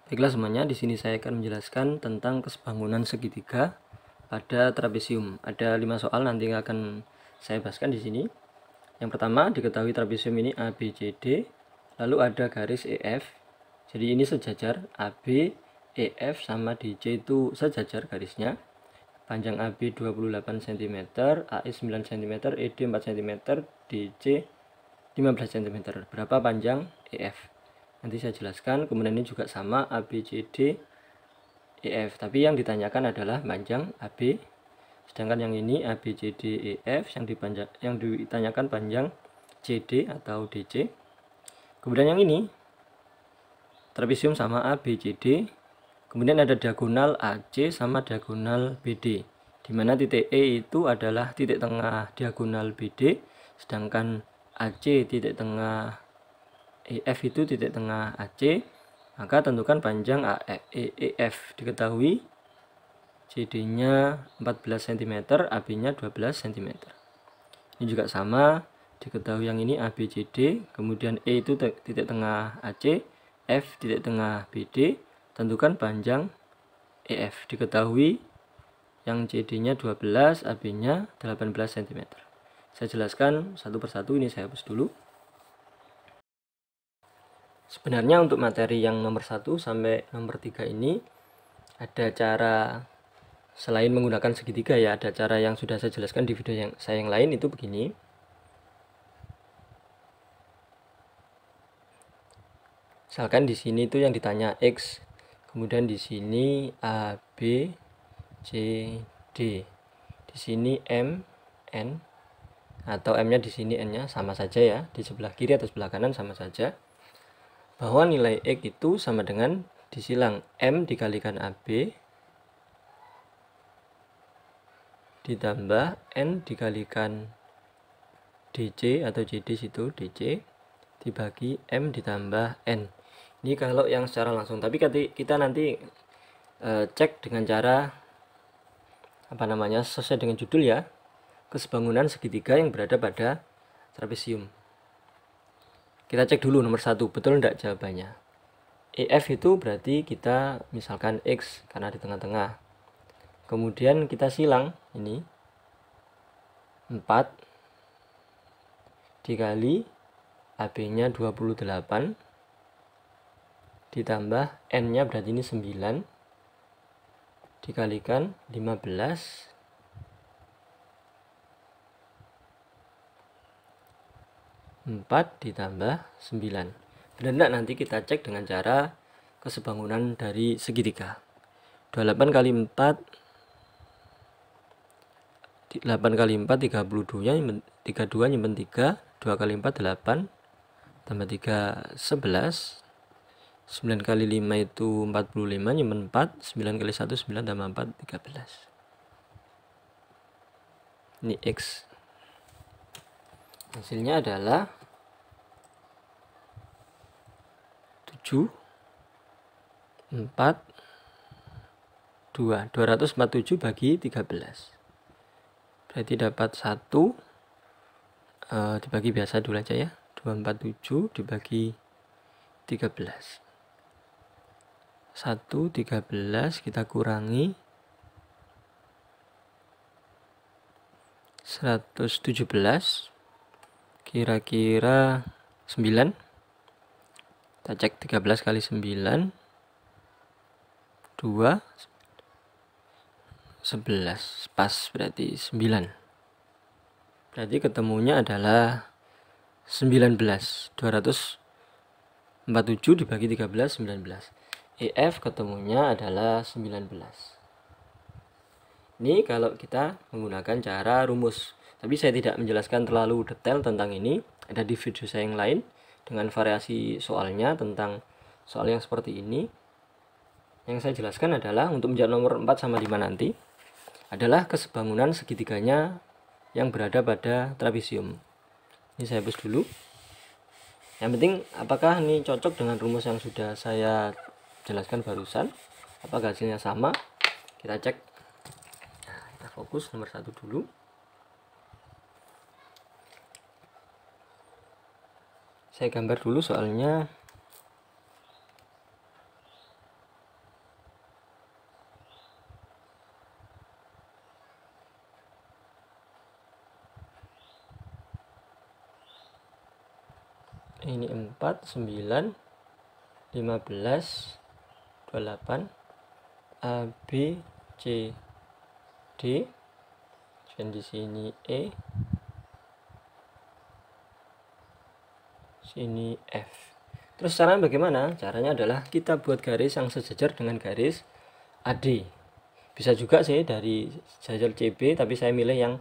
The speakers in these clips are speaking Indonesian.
Baiklah semuanya, di sini saya akan menjelaskan tentang kesebangunan segitiga pada trapesium. Ada 5 soal nanti akan saya bahaskan di sini. Yang pertama, diketahui trapesium ini ABCD, lalu ada garis EF. Jadi ini sejajar, AB, EF sama DC itu sejajar garisnya. Panjang AB 28 cm, AE 9 cm, ED 4 cm, DC 15 cm. Berapa panjang EF? Nanti saya jelaskan. Kemudian ini juga sama ABCD EF, tapi yang ditanyakan adalah panjang AB, sedangkan yang ini ABCD EF yang ditanyakan panjang CD atau DC. Kemudian yang ini trapesium sama ABCD, kemudian ada diagonal AC sama diagonal BD, dimana titik E itu adalah titik tengah diagonal BD, sedangkan AC titik tengah EF itu titik tengah AC. Maka tentukan panjang EF. Diketahui CD-nya 14 cm, AB-nya 12 cm. Ini juga sama, diketahui yang ini ABCD, kemudian E itu titik tengah AC, F titik tengah BD. Tentukan panjang EF. Diketahui yang CD-nya 12, AB-nya 18 cm. Saya jelaskan satu persatu, ini saya hapus dulu. Sebenarnya untuk materi yang nomor 1 sampai nomor 3 ini ada cara selain menggunakan segitiga ya, ada cara yang sudah saya jelaskan di video yang lain, itu begini. Misalkan di sini itu yang ditanya X, kemudian di sini A, B, C, D. Di sini M, N, atau M-nya di sini, N-nya sama saja ya, di sebelah kiri atau sebelah kanan sama saja. Bahwa nilai X itu sama dengan disilang M dikalikan AB ditambah N dikalikan DC atau CD situ, DC dibagi M ditambah N. Ini kalau yang secara langsung, tapi kita nanti cek dengan cara sesuai dengan judul ya, kesebangunan segitiga yang berada pada trapesium. Kita cek dulu nomor 1, betul enggak jawabannya. EF itu berarti kita misalkan X karena di tengah-tengah. Kemudian kita silang ini 4 dikali AB-nya 28 ditambah N-nya berarti ini 9 dikalikan 15 4 ditambah 9. Benar enggak? Nanti kita cek dengan cara kesebangunan dari segitiga. 28 kali 4 8 kali 4 32 nya 32 nyimpen 3, 2 kali 4 8 tambah 3 11, 9 kali 5 itu 45, nyimpen 4, 9 kali 1 9 tambah 4 13. Ini X. Hasilnya adalah 7 4 2 247 bagi 13. Berarti dapat 1 dibagi biasa dulu aja ya. 247 dibagi 13. 1 13 kita kurangi 117, kira-kira 9. Kita cek 13 kali 9 2 11, pas berarti 9. Berarti ketemunya adalah 19. 247 dibagi 13 19. EF ketemunya adalah 19. Ini kalau kita menggunakan cara rumus. Tapi saya tidak menjelaskan terlalu detail tentang ini. Ada di video saya yang lain dengan variasi soalnya tentang soal yang seperti ini. Yang saya jelaskan adalah untuk menjawab nomor 4 sama 5 nanti adalah kesebangunan segitiganya yang berada pada trapesium. Ini saya hapus dulu. Yang penting apakah ini cocok dengan rumus yang sudah saya jelaskan barusan, apakah hasilnya sama, kita cek. Nah, kita fokus nomor 1 dulu. Saya gambar dulu soalnya. ini 4, 9, 15, 28, A, B, C, D, dan di sini E, sini F. Terus caranya bagaimana? Caranya adalah kita buat garis yang sejajar dengan garis AD. Bisa juga sih dari sejajar CB, tapi saya milih yang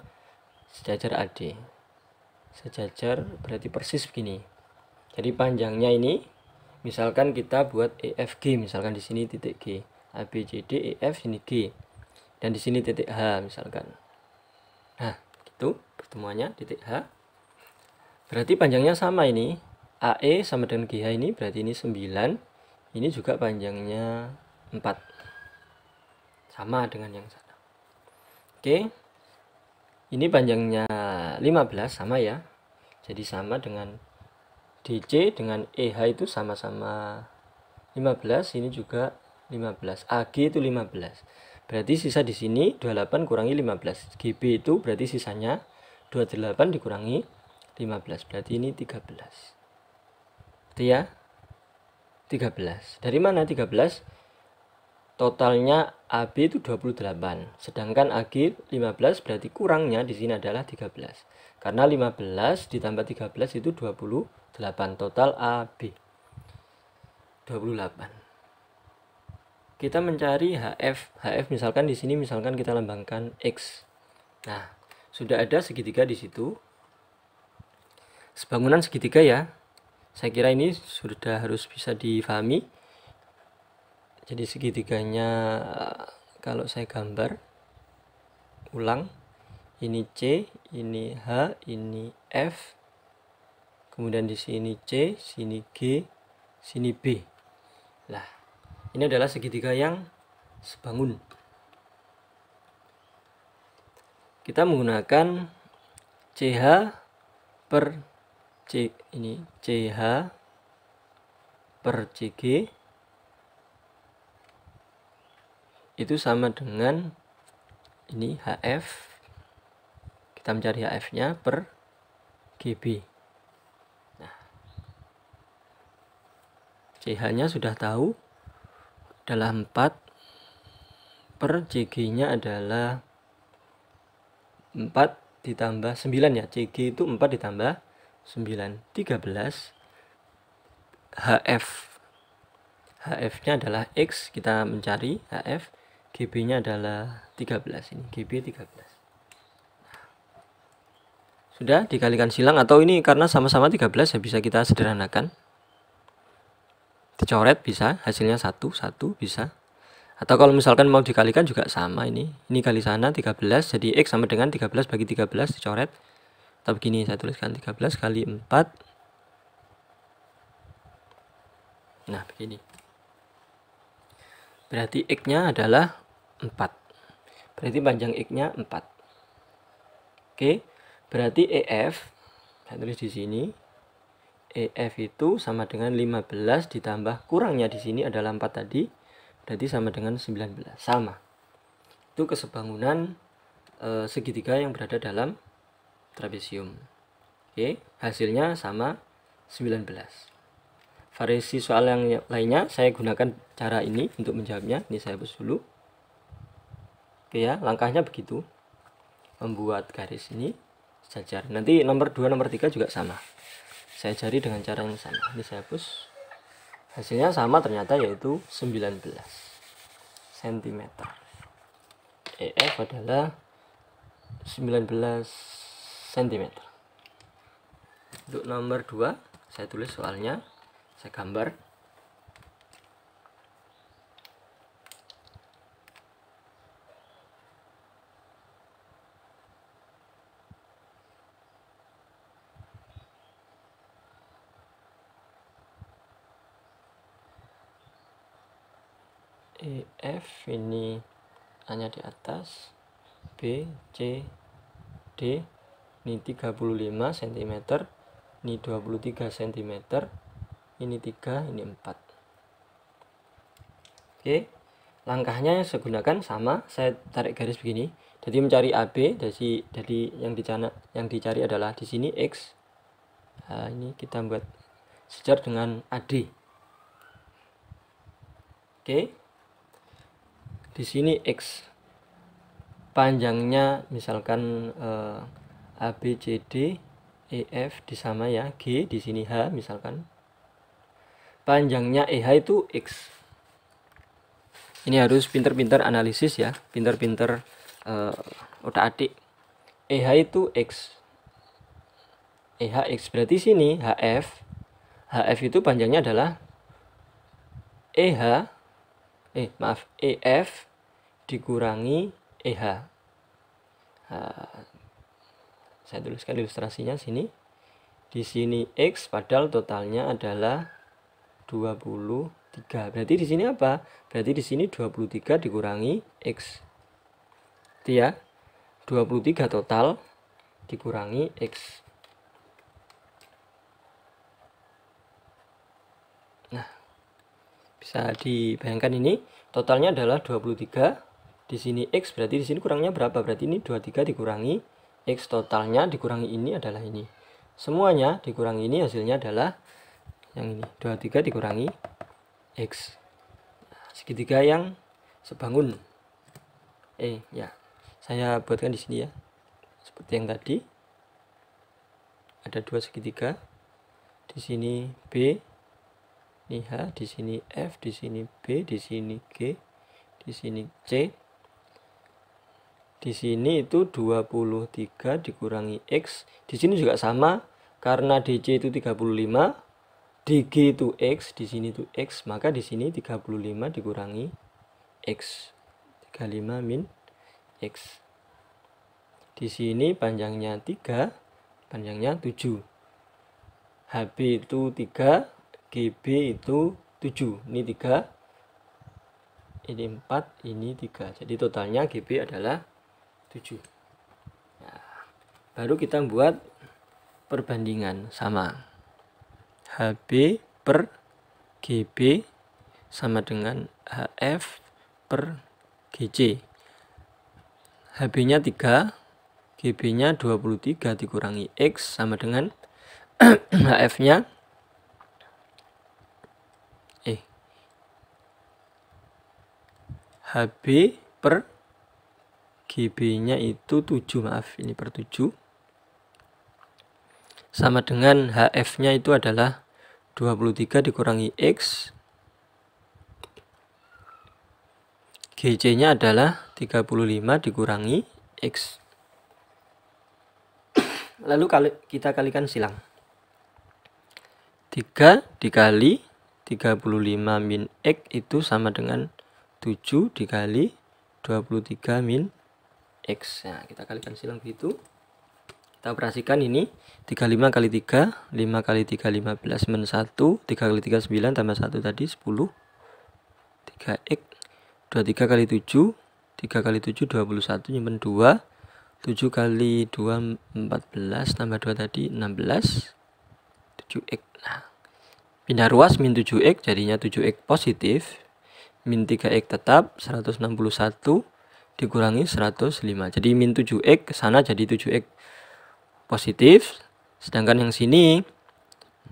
sejajar AD. Sejajar berarti persis begini. Jadi panjangnya ini, misalkan kita buat EFG, misalkan di sini titik G, ABCD, EF, sini G, dan di sini titik H, misalkan. Nah, gitu pertemuannya titik H. Berarti panjangnya sama ini. AE sama dengan GH ini berarti ini 9. Ini juga panjangnya 4. Sama dengan yang sana. Oke. Ini panjangnya 15 sama ya. Jadi sama dengan DC dengan EH itu sama-sama 15. Ini juga 15. AG itu 15. Berarti sisa di sini 28 kurangi 15. GB itu berarti sisanya 28 dikurangi 15. Berarti ini 13. Itu ya. 13. Dari mana 13? Totalnya AB itu 28. Sedangkan AG 15 berarti kurangnya di sini adalah 13. Karena 15 ditambah 13 itu 28. Total AB 28. Kita mencari HF. HF misalkan di sini misalkan kita lambangkan X. Nah, sudah ada segitiga di situ. Sebangunan segitiga ya. Saya kira ini sudah harus bisa difahami. Jadi segitiganya kalau saya gambar ulang, ini C, ini H, ini F. Kemudian di sini C, sini G, sini B. Nah, ini adalah segitiga yang sebangun. Kita menggunakan CH per C, ini CH per CG itu sama dengan ini HF. Kita mencari HF-nya per GB. Nah, CH-nya sudah tahu adalah 4 per CG-nya adalah 4 ditambah 9 ya. CG itu 4 ditambah 9, 13. HF-nya adalah X, kita mencari HF. GB-nya adalah 13, ini GB 13. Sudah dikalikan silang, atau ini karena sama-sama 13 ya bisa kita sederhanakan. Dicoret bisa, hasilnya 1 bisa. Atau kalau misalkan mau dikalikan juga sama, ini kali sana 13, jadi X sama dengan 13 bagi 13 dicoret. Atau begini, saya tuliskan 13 kali 4. Nah, begini. Berarti X-nya adalah 4. Berarti panjang X-nya 4. Oke, berarti EF, saya tulis di sini. EF itu sama dengan 15 ditambah kurangnya di sini adalah 4 tadi. Berarti sama dengan 19. Sama. Itu kesebangunan segitiga yang berada dalam trapesium. Oke, hasilnya sama 19. Variasi soal yang lainnya saya gunakan cara ini untuk menjawabnya. Ini saya hapus dulu. Oke ya, langkahnya begitu. Membuat garis ini sejajar. Nanti nomor 2, nomor 3 juga sama. Saya cari dengan cara yang sama. Ini saya hapus. Hasilnya sama ternyata, yaitu 19 cm. EF adalah 19 cm. Untuk nomor 2 saya tulis soalnya, saya gambar. EF ini hanya di atas, B, C, D ini 35 cm, ini 23 cm, ini 3, ini 4. Oke, langkahnya saya gunakan sama, saya tarik garis begini. Jadi mencari AB, jadi yang dicari adalah di sini X. Nah, ini kita buat sejajar dengan AD. Oke. Di sini X. Panjangnya misalkan A, B, C, D, E, F disama ya, G di sini H misalkan. Panjangnya EH itu X. Ini harus pinter-pinter analisis ya, pinter-pinter otak-atik. EH itu X. EH X berarti sini HF. HF itu panjangnya adalah EF dikurangi EH. Saya tuliskan ilustrasinya sini. Di sini X padahal totalnya adalah 23. Berarti di sini apa? Berarti di sini 23 dikurangi X. Itu ya. 23 total dikurangi X. Nah, bisa dibayangkan ini totalnya adalah 23. Di sini X berarti di sini kurangnya berapa? Berarti ini 23 dikurangi X, totalnya dikurangi ini adalah ini. Semuanya dikurangi ini, hasilnya adalah yang ini, 23 dikurangi X. Nah, segitiga yang sebangun. Ya. Saya buatkan di sini ya. Seperti yang tadi. Ada dua segitiga. Di sini B, ini H, di sini F, di sini B, di sini G, di sini C. Di sini itu 23 dikurangi X. Di sini juga sama, karena DC itu 35, DG itu X, di sini itu X, maka di sini 35 dikurangi X. 35 min X. Di sini panjangnya 3, panjangnya 7. HB itu 3, GB itu 7. Ini 3, ini 4, ini 3. Jadi totalnya GB adalah 7. Nah, baru kita buat perbandingan sama. HB per GB sama dengan HF per GC. HB-nya 3, GB-nya 23 dikurangi X sama dengan HF-nya HB per GB-nya itu 7, maaf, ini per 7. Sama dengan HF-nya itu adalah 23 dikurangi X. GC-nya adalah 35 dikurangi X. Lalu kita kalikan silang. 3 dikali 35 min X itu sama dengan 7 dikali 23 min X. Nah, kita kalikan silang begitu. Kita operasikan ini 35 kali 3, 5 kali 3 15 min 1, 3 kali 3 9 tambah 1 tadi 10. 3x 23 kali 7, 3 kali 7 21 nyimpen 2. 7 kali 2 14 tambah 2 tadi 16. 7x. Nah, pindah ruas min 7x jadinya 7x positif. Min 3x tetap 161 dikurangi 105. Jadi min 7x ke sana jadi 7x positif. Sedangkan yang sini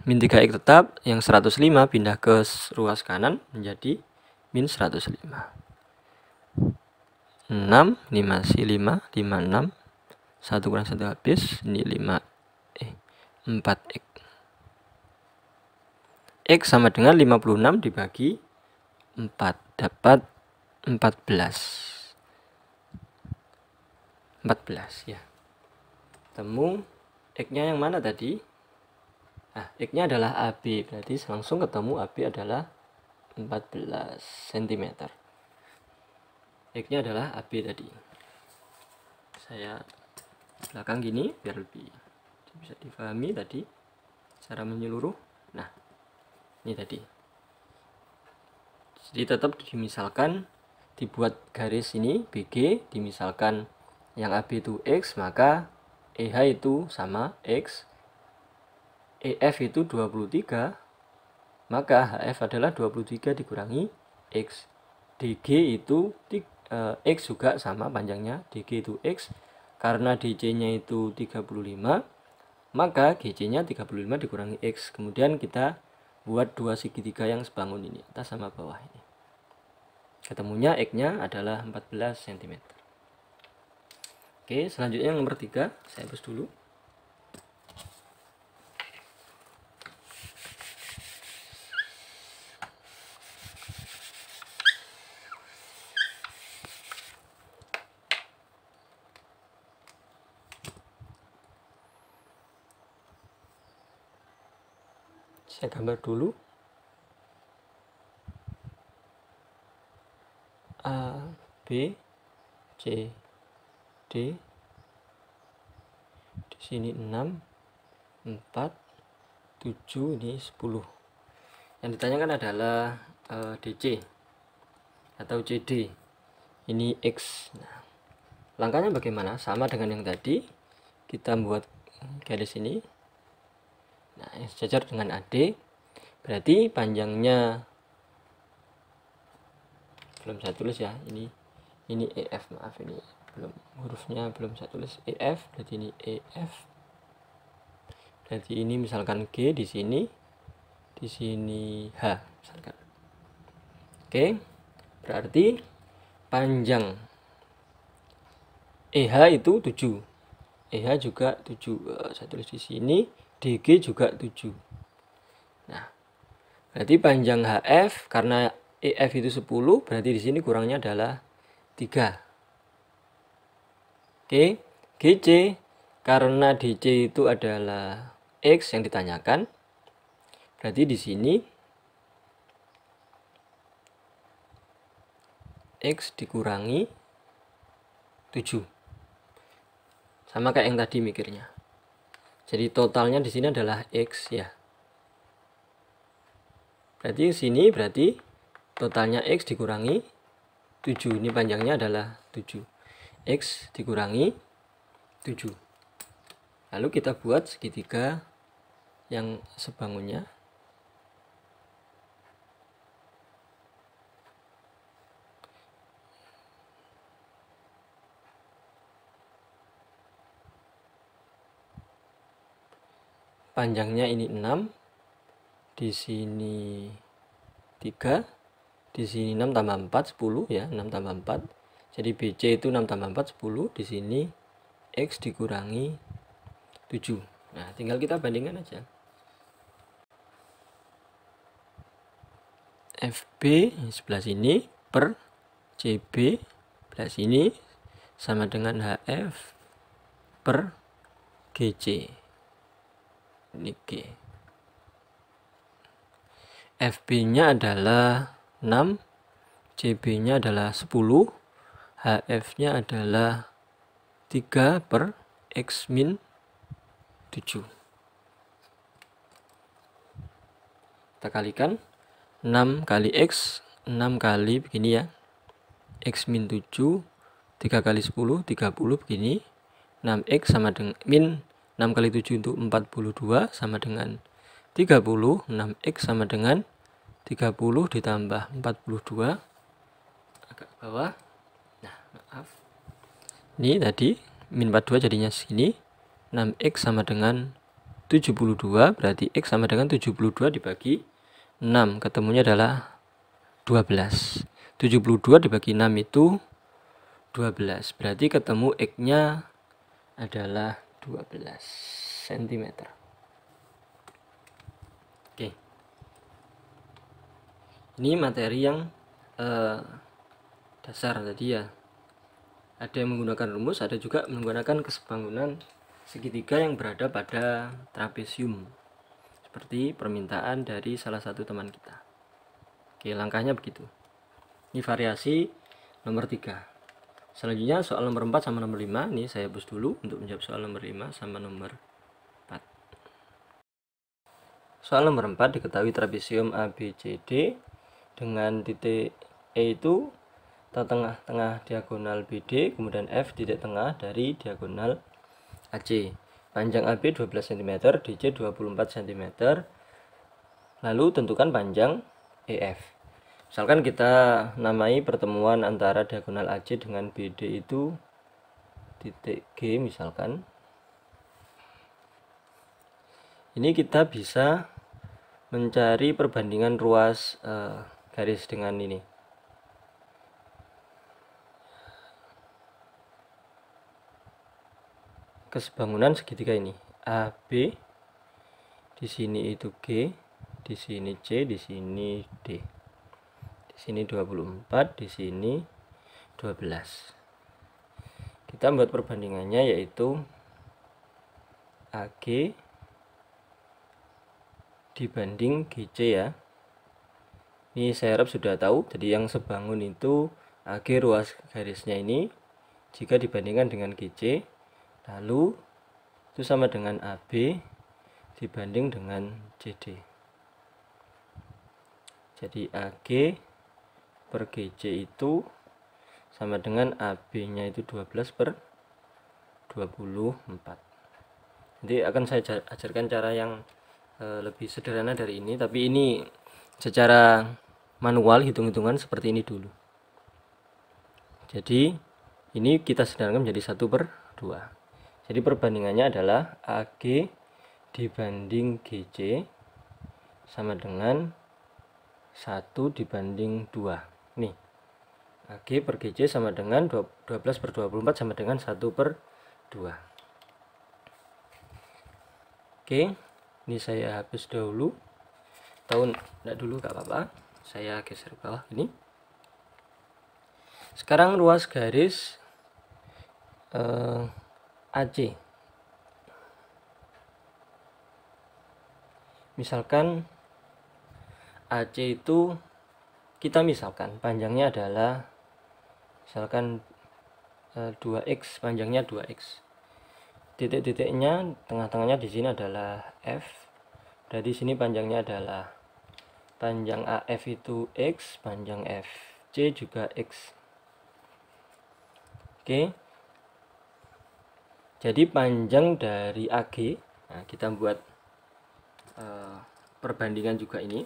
min 3x tetap, yang 105 pindah ke ruas kanan menjadi min 105. 6, ini masih 5, 5, 6. 1 kurang 1 habis, ini 4x. X sama dengan 56 dibagi 4, dapat 14. 14 ya. Temu X-nya yang mana tadi? Nah, X-nya adalah AB, berarti langsung ketemu AB adalah 14 cm. X-nya adalah AB tadi. Saya belakang gini biar lebih bisa difahami tadi secara menyeluruh. Nah, ini tadi. Jadi tetap dimisalkan dibuat garis ini BG, dimisalkan yang AB itu X, maka EH itu sama X, EF itu 23, maka HF adalah 23 dikurangi X. DG itu X juga sama panjangnya, DG itu X, karena DC nya itu 35, maka GC-nya 35 dikurangi X. Kemudian kita buat dua segitiga yang sebangun ini, atas sama bawah ini. Ketemunya X-nya adalah 14 cm. Oke, selanjutnya yang nomor 3, saya hapus dulu. Saya gambar dulu. A, B, C, D. Di sini 6, 4, 7, ini 10. Yang ditanyakan adalah DC atau CD. Ini X. Nah, langkahnya bagaimana? Sama dengan yang tadi. Kita buat garis ini. Nah, yang sejajar dengan AD. Berarti panjangnya belum saya tulis ya. Ini EF, maaf, ini belum, hurufnya belum saya tulis. EF, berarti ini EF. Berarti ini misalkan G di sini H misalkan. Oke, berarti panjang EH itu 7. EH juga 7. Saya tulis di sini. DG juga 7. Nah, berarti panjang HF karena EF itu 10, berarti di sini kurangnya adalah 3. Oke, GC karena DC itu adalah X yang ditanyakan. Berarti di sini X dikurangi 7. Sama kayak yang tadi mikirnya. Jadi totalnya di sini adalah X ya. Berarti sini berarti totalnya X dikurangi 7. Ini panjangnya adalah 7. X dikurangi 7. Lalu kita buat segitiga yang sebangunnya. Panjangnya ini 6, di sini 3, di sini 6 tambah 4, 10 ya, 6 tambah 4. Jadi BC itu 6 tambah 4, 10, di sini X dikurangi 7. Nah, tinggal kita bandingkan aja. FB sebelah sini per CB sebelah sini sama dengan HF per GC. Ini G. FB-nya adalah 6, CB-nya adalah 10, HF-nya adalah 3 per X min 7. Kita kalikan 6 kali X, 6 kali begini ya, X min 7, 3 kali 10, 30 begini. 6X sama dengan min 6 kali 7 itu 42 sama dengan 30. 6X sama dengan 30 ditambah 42 agak ke bawah. Nah, maaf. Ini tadi min 42 jadinya segini. 6X sama dengan 72, berarti X sama dengan 72 dibagi 6. Ketemunya adalah 12. 72 dibagi 6 itu 12. Berarti ketemu X-nya adalah 12 cm. Oke. Ini materi yang dasar tadi ya. Ada yang menggunakan rumus, ada juga menggunakan kesebangunan segitiga yang berada pada trapesium. Seperti permintaan dari salah satu teman kita. Oke, langkahnya begitu. Ini variasi nomor 3. Selanjutnya soal nomor 4 sama nomor 5. Ini saya hapus dulu untuk menjawab soal nomor 5 sama nomor 4. Soal nomor 4, diketahui trapesium ABCD dengan titik E itu tengah-tengah diagonal BD, kemudian F titik tengah dari diagonal AC. Panjang AB 12 cm, DC 24 cm. Lalu tentukan panjang EF. Misalkan kita namai pertemuan antara diagonal AC dengan BD itu titik G misalkan. ini kita bisa mencari perbandingan ruas garis dengan ini. Kesebangunan segitiga ini AB, di sini itu G, di sini C, di sini D, di sini 24, di sini 12. Kita buat perbandingannya yaitu AG dibanding GC ya. Ini saya harap sudah tahu, jadi yang sebangun itu AG ruas garisnya ini jika dibandingkan dengan GC, lalu itu sama dengan AB dibanding dengan CD. Jadi AG per GC itu sama dengan AB nya itu 12 per 24. Nanti akan saya ajarkan cara yang lebih sederhana dari ini, tapi ini secara manual hitung-hitungan seperti ini dulu. Jadi ini kita sederhanakan menjadi 1/2. Jadi perbandingannya adalah AG dibanding GC sama dengan 1 dibanding 2. Nih, AG per GC sama dengan 12 per 24 sama dengan 1/2. Oke, ini saya hapus dahulu. Enggak dulu, gak apa-apa. Saya geser ke bawah ini. Sekarang ruas garis AC. Misalkan AC itu kita misalkan panjangnya adalah misalkan 2x, panjangnya 2x. Titik-titiknya tengah-tengahnya di sini adalah F. Dari sini panjangnya adalah panjang AF itu X, panjang FC juga X. Oke. Jadi panjang dari AG, nah kita buat perbandingan juga ini.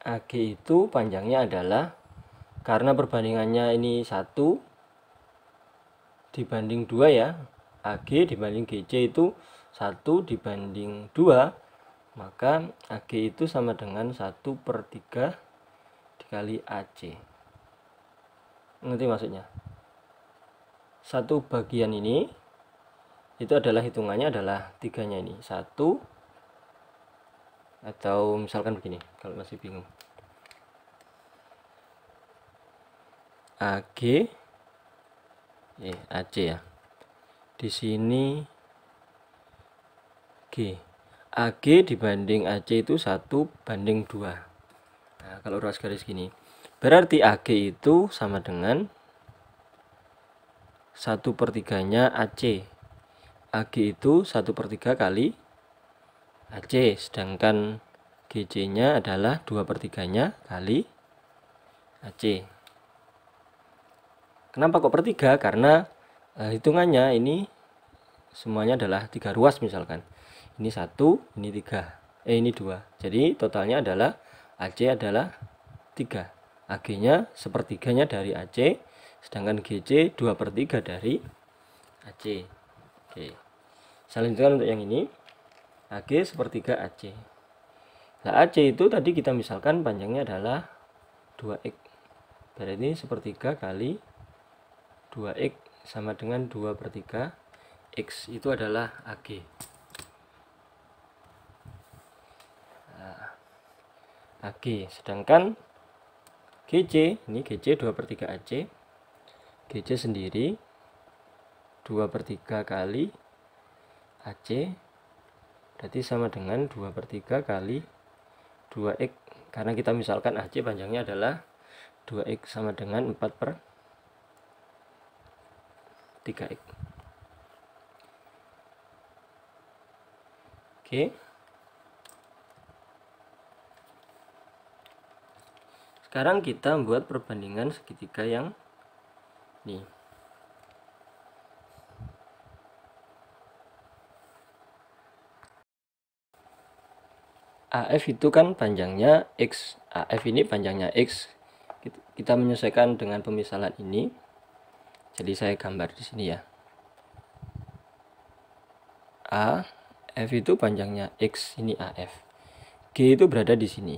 AG itu panjangnya adalah, karena perbandingannya ini 1 dibanding 2 ya, AG dibanding GC itu 1 dibanding 2, maka AG itu sama dengan 1/3 dikali AC. Ngerti maksudnya? Satu bagian ini itu adalah hitungannya adalah 3-nya ini 1, atau misalkan begini kalau masih bingung, AG AC ya, di sini G, AG dibanding AC itu 1/2. Nah, kalau ruas garis gini berarti AG itu sama dengan 1/3-nya AC. AG itu 1/3 kali AC, sedangkan GC nya adalah 2/3-nya kali AC. Kenapa kok per 3? Karena hitungannya ini semuanya adalah 3 ruas misalkan. Ini 1, ini 3, ini 2. Jadi totalnya adalah AC adalah 3. AG-nya 1/3-nya dari AC, sedangkan GC 2/3 dari AC. Oke. Selanjutnya untuk yang ini, AG 1/3 AC. Nah, AC itu tadi kita misalkan panjangnya adalah 2x. Berarti 1/3 kali 2x sama dengan 2/3 X, itu adalah AG. Nah, AG, sedangkan GC, ini GC 2/3 AC, GC sendiri 2/3 kali AC, berarti sama dengan 2/3 kali 2x, karena kita misalkan AC panjangnya adalah 2x sama dengan 4/3x. Oke. Sekarang kita membuat perbandingan segitiga yang ini. AF itu kan panjangnya X. AF ini panjangnya X. Kita menyesuaikan dengan pemisalan ini. Jadi saya gambar di sini ya. A, F itu panjangnya X, ini AF. G itu berada di sini.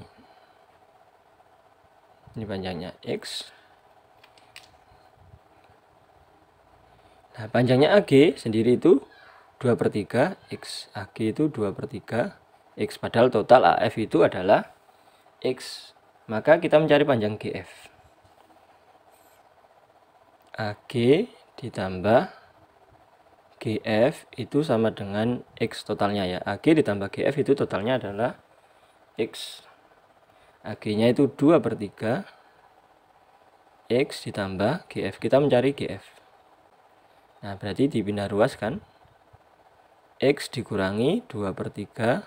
Ini panjangnya X. Nah, panjangnya AG sendiri itu 2/3 X. AG itu 2/3 X. Padahal total AF itu adalah X. Maka kita mencari panjang GF. AG ditambah GF itu sama dengan X totalnya ya. AG ditambah GF itu totalnya adalah X. AG-nya itu 2/3 X ditambah GF. Kita mencari GF. Nah, berarti dipindah ruaskan. X dikurangi 2/3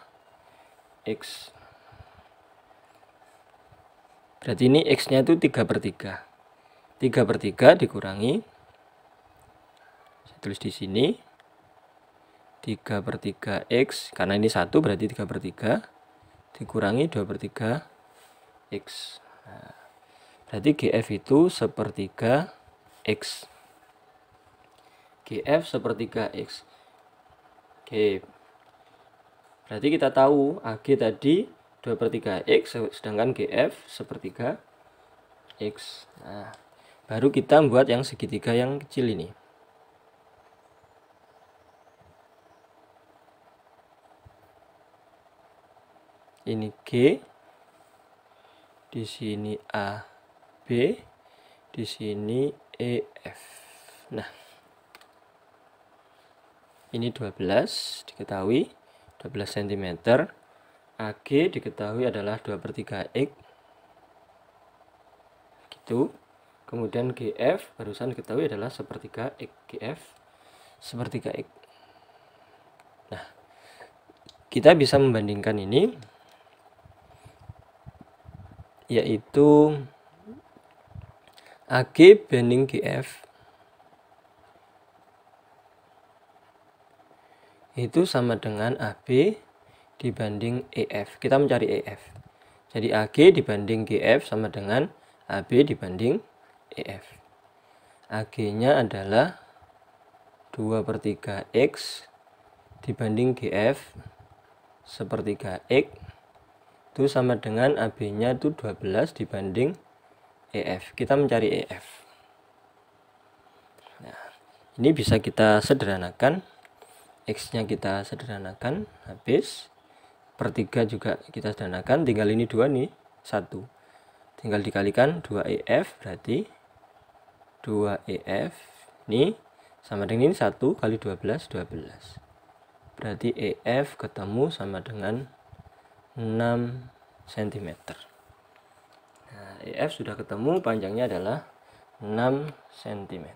X. Berarti ini X-nya itu 3/3. 3/3 dikurangi, saya tulis di sini, 3/3 X, karena ini 1 berarti 3/3, dikurangi 2/3 X. Nah, berarti GF itu 1/3 X. GF 1/3 X. Oke. Berarti kita tahu AG tadi 2/3 X, sedangkan GF 1/3 X. Nah, baru kita membuat yang segitiga yang kecil ini. Ini G, di sini A, B, di sini E, F. Nah, ini 12 diketahui 12 cm. AG diketahui adalah 2/3 X. Gitu. Kemudian GF barusan diketahui adalah 1/3 X. GF 1/3 X. Nah, kita bisa membandingkan ini, yaitu AG banding GF itu sama dengan AB dibanding EF. Kita mencari EF. Jadi AG dibanding GF sama dengan AB dibanding EF. AG-nya adalah 2/3 X dibanding GF 1/3 X. Itu sama dengan AB-nya itu 12 dibanding EF. Kita mencari EF. Nah, ini bisa kita sederhanakan. X-nya kita sederhanakan, habis. Per 3 juga kita sederhanakan, tinggal ini 2 nih, 1. Tinggal dikalikan 2EF, berarti 2EF ini sama dengan ini 1 kali 12, 12. Berarti EF ketemu sama dengan 6 cm. Nah, EF sudah ketemu, panjangnya adalah 6 cm.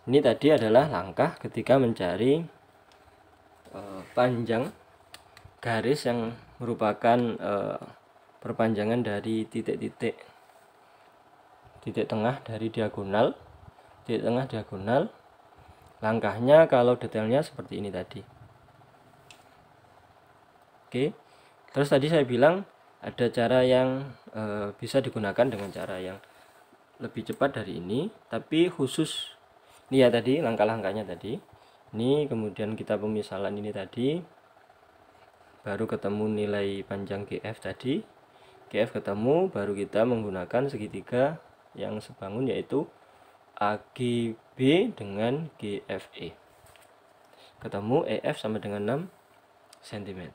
Ini tadi adalah langkah ketika mencari panjang garis yang merupakan perpanjangan dari titik tengah dari diagonal. Titik tengah diagonal. Langkahnya kalau detailnya seperti ini tadi. Oke. Terus tadi saya bilang ada cara yang bisa digunakan dengan cara yang lebih cepat dari ini, tapi khusus ini ya tadi langkah-langkahnya tadi. Ini kemudian kita pemisalan ini tadi, baru ketemu nilai panjang GF tadi. GF ketemu, baru kita menggunakan segitiga yang sebangun, yaitu AGB dengan GFE. Ketemu EF sama dengan 6 cm.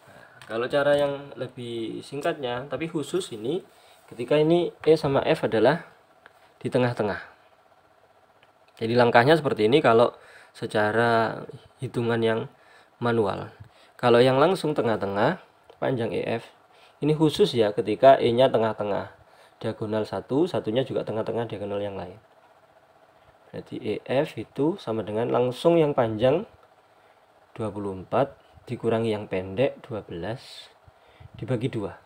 Nah, kalau cara yang lebih singkatnya tapi khusus ini, ketika ini E sama F adalah di tengah-tengah. Jadi langkahnya seperti ini kalau secara hitungan yang manual. Kalau yang langsung tengah-tengah, panjang EF, ini khusus ya ketika E-nya tengah-tengah. Diagonal 1, satunya juga tengah-tengah diagonal yang lain. Berarti EF itu sama dengan langsung yang panjang 24 dikurangi yang pendek 12 dibagi 2.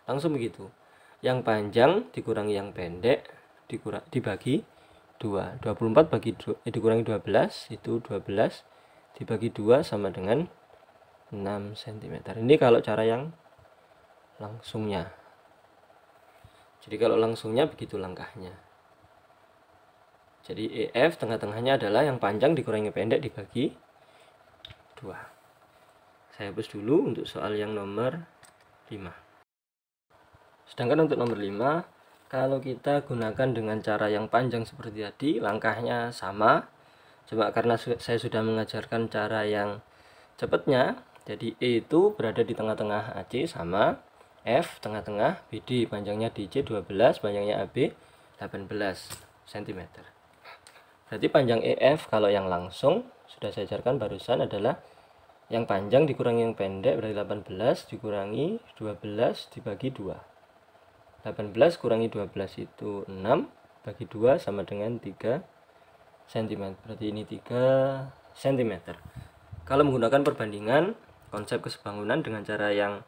Langsung begitu. Yang panjang dikurangi yang pendek dibagi 2. 24 dikurangi 12 itu 12 dibagi 2 sama dengan 6 cm. Ini kalau cara yang langsungnya. Jadi kalau langsungnya begitu langkahnya. Jadi EF tengah-tengahnya adalah yang panjang dikurangi pendek dibagi 2. Saya hapus dulu untuk soal yang nomor 5. Sedangkan untuk nomor 5, kalau kita gunakan dengan cara yang panjang seperti tadi, langkahnya sama. Cuma karena saya sudah mengajarkan cara yang cepatnya, jadi E itu berada di tengah-tengah AC sama F tengah-tengah BD, panjangnya DC 12, panjangnya AB 18 cm. Berarti panjang EF kalau yang langsung sudah saya ajarkan barusan adalah yang panjang dikurangi yang pendek, berarti 18 dikurangi 12 dibagi 2. 18 kurangi 12 itu 6, bagi 2 sama dengan 3 cm. Berarti ini 3 cm. Kalau menggunakan perbandingan konsep kesebangunan dengan cara yang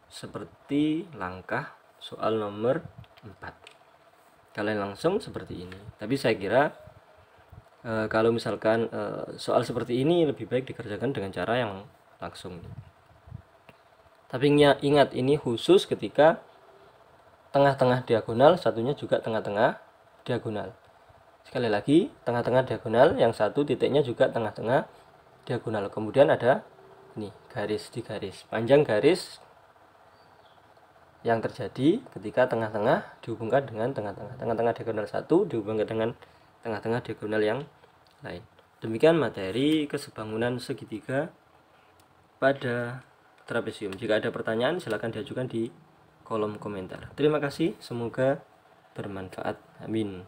seperti langkah soal nomor 4. Kalian langsung seperti ini. Tapi saya kira kalau misalkan soal seperti ini lebih baik dikerjakan dengan cara yang langsung. Tapi ingat, ini khusus ketika tengah-tengah diagonal, satunya juga tengah-tengah diagonal. Sekali lagi, tengah-tengah diagonal, yang satu titiknya juga tengah-tengah diagonal. Kemudian ada ini garis di garis, panjang garis yang terjadi ketika tengah-tengah dihubungkan dengan tengah-tengah. Tengah-tengah diagonal satu dihubungkan dengan tengah-tengah diagonal yang lain. Demikian materi kesebangunan segitiga pada trapesium. Jika ada pertanyaan silakan diajukan di kolom komentar. Terima kasih, semoga bermanfaat. Amin.